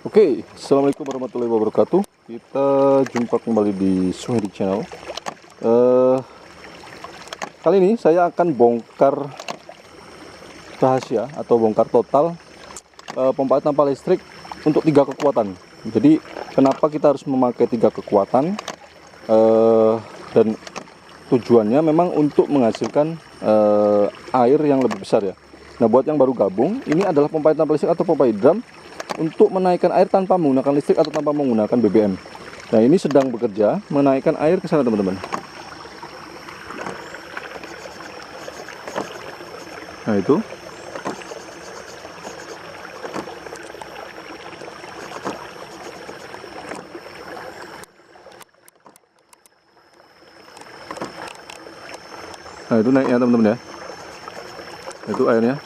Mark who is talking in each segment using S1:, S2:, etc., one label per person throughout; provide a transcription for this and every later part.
S1: Oke, assalamualaikum warahmatullahi wabarakatuh. Kita jumpa kembali di Suhedi Channel. Kali ini saya akan bongkar rahasia atau bongkar total pompa air tanpa listrik untuk 3 kekuatan. Jadi kenapa kita harus memakai 3 kekuatan? Dan tujuannya memang untuk menghasilkan air yang lebih besar ya. Nah, buat yang baru gabung, ini adalah pompa air tanpa listrik atau pompa hidram untuk menaikkan air tanpa menggunakan listrik atau tanpa menggunakan BBM. Nah, ini sedang bekerja menaikkan air ke sana, teman-teman. Nah, itu. Nah, itu naiknya, teman-teman ya. Itu airnya.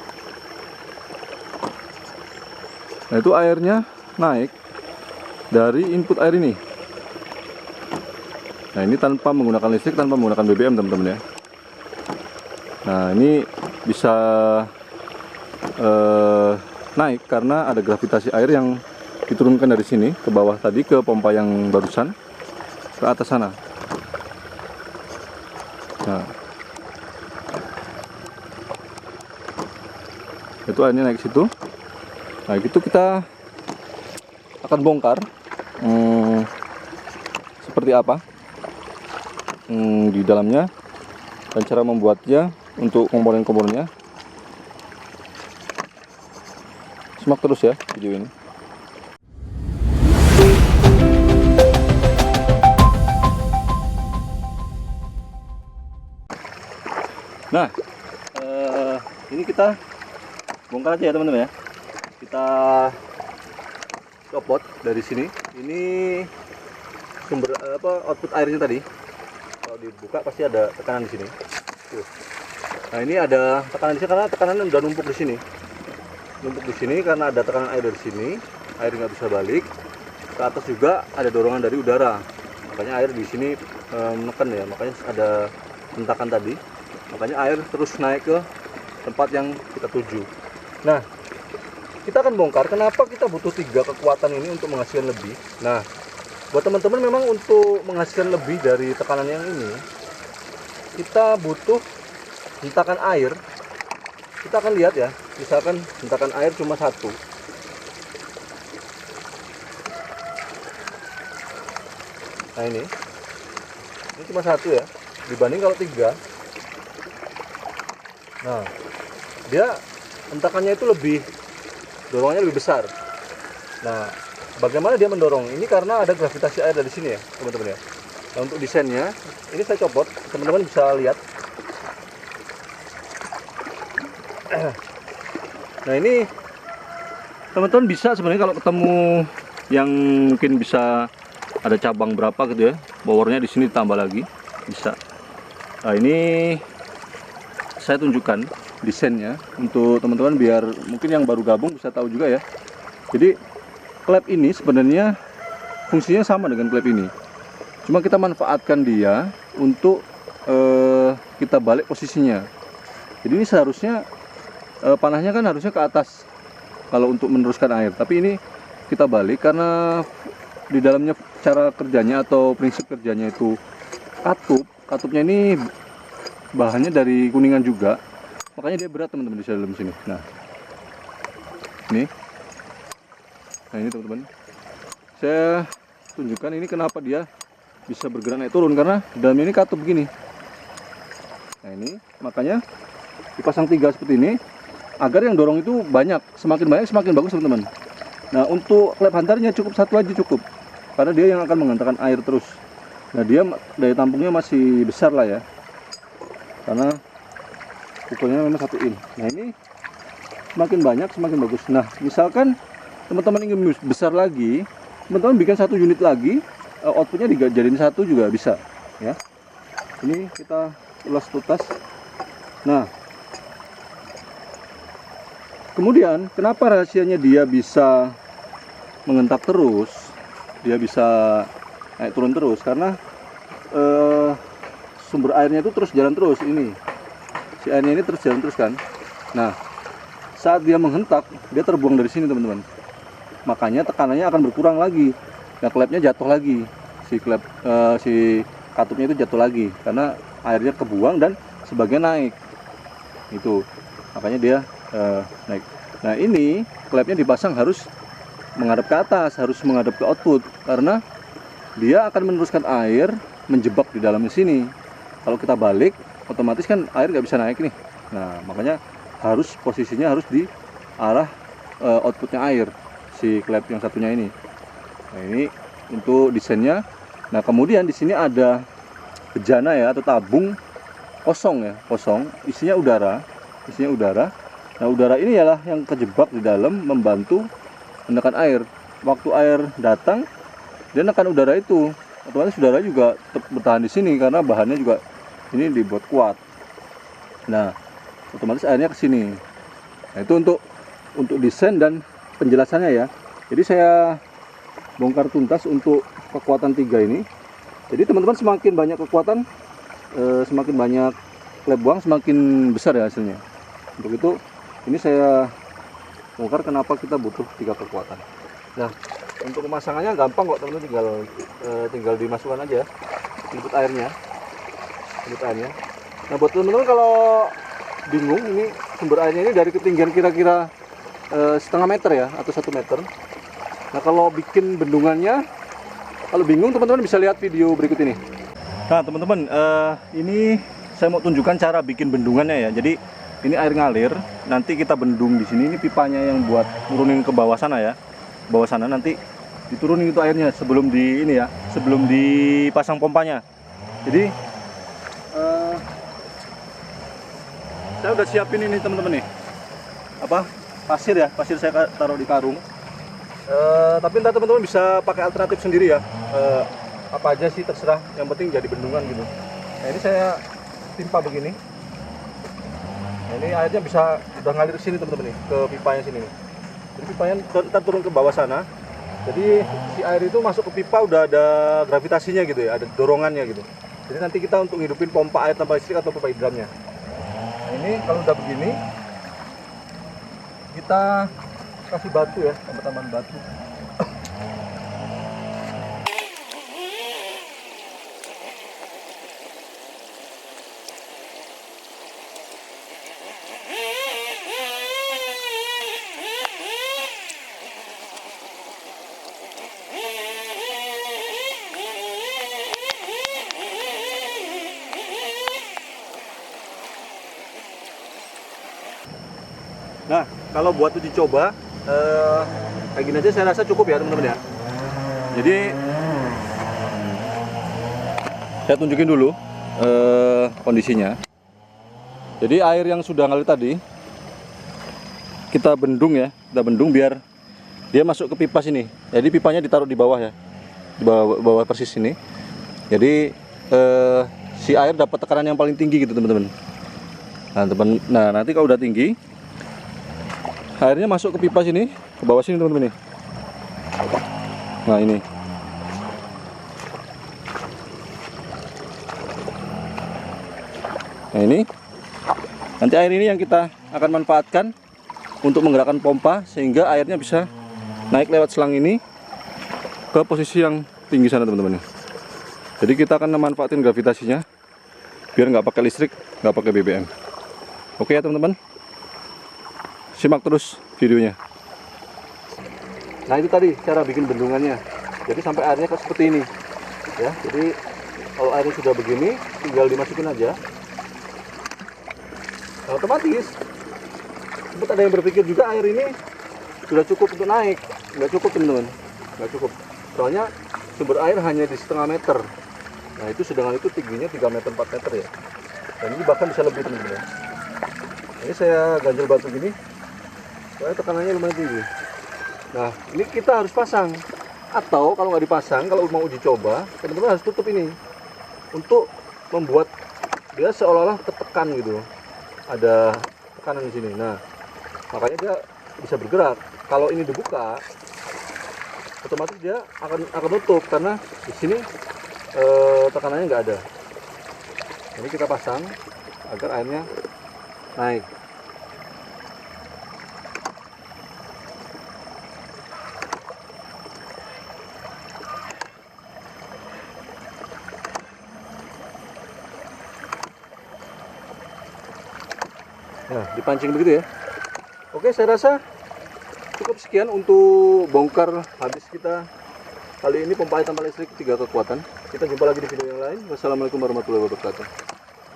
S1: Nah, itu airnya naik dari input air ini. Nah, ini tanpa menggunakan listrik, tanpa menggunakan BBM, teman-teman ya. Nah, ini bisa naik karena ada gravitasi air yang diturunkan dari sini ke bawah tadi ke pompa yang barusan ke atas sana. Nah, itu airnya naik ke situ. Nah, itu kita akan bongkar seperti apa di dalamnya dan cara membuatnya untuk komponen-komponennya. Simak terus ya video ini. Nah, ini kita bongkar aja ya, teman-teman ya. Kita copot dari sini. Ini sumber output airnya tadi. Kalau dibuka pasti ada tekanan di sini. Tuh. Nah, ini ada tekanan di sini karena tekanan udah numpuk di sini. Numpuk di sini karena ada tekanan air dari sini. Air nggak bisa balik. Ke atas juga ada dorongan dari udara. Makanya air di sini menekan ya. Makanya ada hentakan tadi. Makanya air terus naik ke tempat yang kita tuju. Nah, kita akan bongkar kenapa kita butuh 3 kekuatan ini untuk menghasilkan lebih. Nah, buat teman-teman memang untuk menghasilkan lebih dari tekanan yang ini, kita butuh hentakan air. Kita akan lihat ya, misalkan hentakan air cuma 1. Nah, ini cuma 1 ya, dibanding kalau 3. Nah, dia hentakannya itu dorongannya lebih besar. Nah, bagaimana dia mendorong? Ini karena ada gravitasi air dari sini ya, teman-teman ya. Nah, untuk desainnya, ini saya copot, teman-teman bisa lihat. Nah, ini teman-teman bisa sebenarnya kalau ketemu yang mungkin bisa ada cabang berapa gitu ya, powernya di sini ditambah lagi bisa. Nah, ini saya tunjukkan desainnya untuk teman-teman biar mungkin yang baru gabung bisa tahu juga ya. Jadi klep ini sebenarnya fungsinya sama dengan klep ini, cuma kita manfaatkan dia untuk kita balik posisinya. Jadi ini seharusnya panahnya kan harusnya ke atas kalau untuk meneruskan air, tapi ini kita balik karena di dalamnya cara kerjanya atau prinsip kerjanya itu katupnya ini bahannya dari kuningan juga. Makanya dia berat, teman-teman, di dalam sini. Nah, ini teman-teman, saya tunjukkan ini kenapa dia bisa bergerak naik turun, karena di dalamnya ini katup begini. Nah, ini makanya dipasang 3 seperti ini agar yang dorong itu banyak, semakin banyak semakin bagus, teman-teman. Nah, untuk klep hantarnya cukup 1 aja cukup, karena dia yang akan menghantarkan air terus. Nah, dia daya tampungnya masih besar lah ya, karena ukurnya memang 1 in. Nah, ini semakin banyak semakin bagus. Nah, misalkan teman-teman ingin besar lagi, teman-teman bikin 1 unit lagi, outputnya dijadiin 1 juga bisa ya. Ini kita ulas tuntas. Nah, kemudian kenapa rahasianya dia bisa mengentak terus, dia bisa naik turun terus, karena sumber airnya itu terus jalan terus. Ini si airnya ini terus jalan terus kan. Nah, saat dia menghentak, dia terbuang dari sini, teman-teman. makanya tekanannya akan berkurang lagi. Nah, klepnya jatuh lagi, si katupnya itu jatuh lagi karena airnya kebuang dan sebagian naik. Itu makanya dia naik. Nah, ini klepnya dipasang harus menghadap ke atas, harus menghadap ke output karena dia akan meneruskan air menjebak di dalam sini. Kalau kita balik, otomatis kan air nggak bisa naik nih. Nah, makanya posisinya harus di arah outputnya air, si klep yang satunya ini. Nah, ini untuk desainnya. Nah, kemudian di sini ada bejana ya, atau tabung kosong ya, kosong, isinya udara. Nah, udara ini ialah yang kejebak di dalam membantu menekan air. Waktu air datang, dia menekan udara itu, otomatis udara juga tetap bertahan di sini karena bahannya juga ini dibuat kuat. Nah, otomatis airnya ke sini. Nah, itu untuk desain dan penjelasannya ya. Jadi saya bongkar tuntas untuk kekuatan 3 ini. Jadi teman-teman semakin banyak kekuatan, semakin banyak klep buang, semakin besar ya hasilnya. Untuk itu ini saya bongkar kenapa kita butuh 3 kekuatan. Nah, untuk pemasangannya gampang kok teman-teman, tinggal dimasukkan aja input airnya. Nah, buat teman-teman kalau bingung, ini sumber airnya ini dari ketinggian kira-kira setengah meter ya, atau 1 meter. Nah, kalau bikin bendungannya, kalau bingung teman-teman bisa lihat video berikut ini. Nah, teman-teman, ini saya mau tunjukkan cara bikin bendungannya ya. Jadi ini air ngalir, nanti kita bendung di sini. Ini pipanya yang buat turunin ke bawah sana ya. Bawah sana nanti diturunin itu airnya sebelum sebelum dipasang pompanya. Jadi saya udah siapin ini teman-teman nih, pasir ya, pasir saya taruh di karung. Tapi ntar teman-teman bisa pakai alternatif sendiri ya, apa aja sih terserah, yang penting jadi bendungan gitu. Nah, ini saya timpa begini. Nah, ini airnya bisa udah ngalir ke sini teman-teman nih, ke pipanya sini nih. Jadi pipanya ntar turun ke bawah sana. Jadi si air itu masuk ke pipa udah ada gravitasinya gitu ya, ada dorongannya gitu. Jadi nanti kita untuk ngidupin pompa air tanpa listrik atau pompa hidrannya. Nah, ini kalau udah begini, kita kasih batu ya, tambahan batu. Nah, kalau buat uji coba kayak gini aja saya rasa cukup ya teman-teman ya. Jadi saya tunjukin dulu kondisinya. Jadi air yang sudah ngalir tadi kita bendung ya, biar dia masuk ke pipa sini. Jadi pipanya ditaruh di bawah ya, di bawah persis sini. Jadi si air dapat tekanan yang paling tinggi gitu teman-teman. Nah, nanti kalau udah tinggi, airnya masuk ke pipa sini, ke bawah sini teman-teman nih. Nah, ini. Nah, ini. Nanti air ini yang kita akan manfaatkan untuk menggerakkan pompa sehingga airnya bisa naik lewat selang ini ke posisi yang tinggi sana teman-teman. Jadi kita akan memanfaatkan gravitasinya biar nggak pakai listrik, nggak pakai BBM. Oke ya teman-teman. Simak terus videonya. Nah, itu tadi cara bikin bendungannya. Jadi sampai airnya seperti ini ya. Jadi kalau airnya sudah begini, tinggal dimasukin aja. Nah, otomatis sempat ada yang berpikir juga air ini sudah cukup untuk naik. Nggak cukup teman-teman, nggak cukup. Soalnya sumber air hanya di setengah meter. Nah, itu sedangkan itu tingginya 3 meter 4 meter ya. Dan ini bahkan bisa lebih teman-teman. Ini saya ganjel batu gini soalnya tekanannya lumayan tinggi. Nah, ini kita harus pasang, atau kalau nggak dipasang, kalau mau uji coba, teman-teman harus tutup ini untuk membuat dia seolah-olah tertekan gitu, ada tekanan di sini. Nah, makanya dia bisa bergerak. Kalau ini dibuka, otomatis dia akan tutup karena di sini tekanannya nggak ada. Ini kita pasang agar airnya naik. Nah, dipancing begitu ya. Oke, saya rasa cukup sekian untuk bongkar habis kita kali ini pompa air tanpa listrik 3 kekuatan. Kita jumpa lagi di video yang lain. Wassalamualaikum warahmatullahi wabarakatuh.